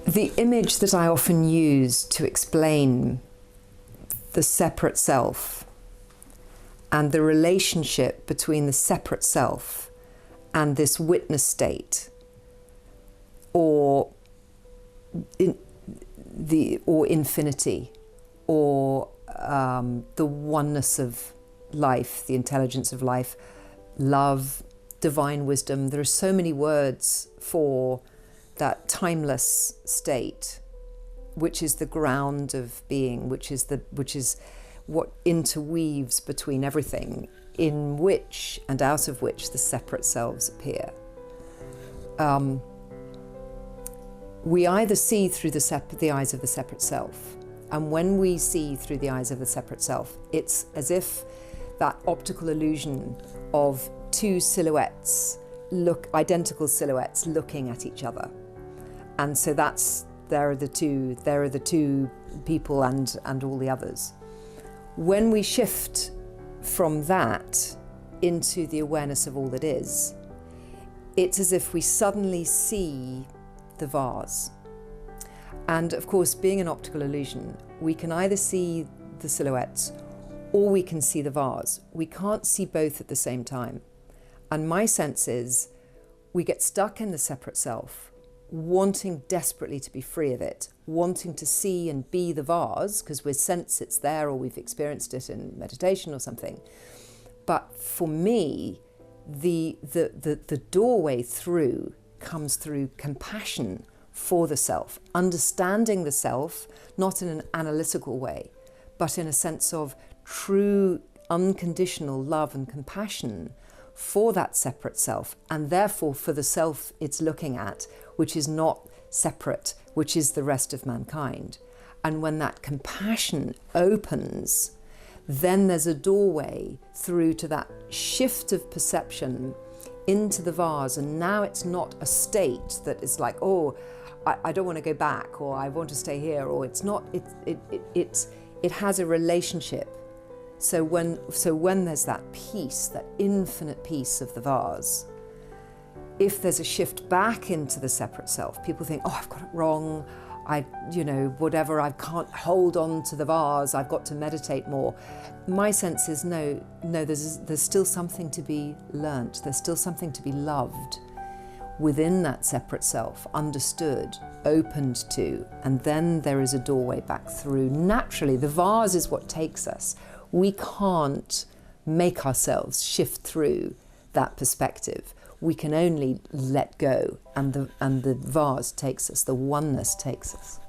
The image that I often use to explain the separate self and the relationship between the separate self and this witness state, or infinity, or the oneness of life, the intelligence of life, love, divine wisdom. There are so many words for that timeless state, which is the ground of being, which is what interweaves between everything, in which and out of which the separate selves appear. We either see through the eyes of the separate self, and when we see through the eyes of the separate self, it's as if that optical illusion of two silhouettes, identical silhouettes looking at each other. And so there are the two people and all the others. When we shift from that into the awareness of all that is, it's as if we suddenly see the vase. And of course, being an optical illusion, we can either see the silhouettes or we can see the vase. We can't see both at the same time. And my sense is we get stuck in the separate self, wanting desperately to be free of it, wanting to see and be the vase because we sense it's there or we've experienced it in meditation or something. But for me, the doorway through comes through compassion for the self, understanding the self, not in an analytical way, but in a sense of true unconditional love and compassion for that separate self, and therefore for the self it's looking at, which is not separate, which is the rest of mankind. And when that compassion opens, then there's a doorway through to that shift of perception into the vase. And now it's not a state that is like, oh, I don't want to go back, or I want to stay here, or it's not, it has a relationship. So when there's that peace, that infinite peace of the vase, if there's a shift back into the separate self, people think, oh, I've got it wrong, whatever, I can't hold on to the vase, I've got to meditate more. My sense is no, there's still something to be learnt, there's still something to be loved within that separate self, understood, opened to, and then there is a doorway back through. Naturally, the vase is what takes us. We can't make ourselves shift through that perspective. We can only let go, and the vase takes us, the oneness takes us.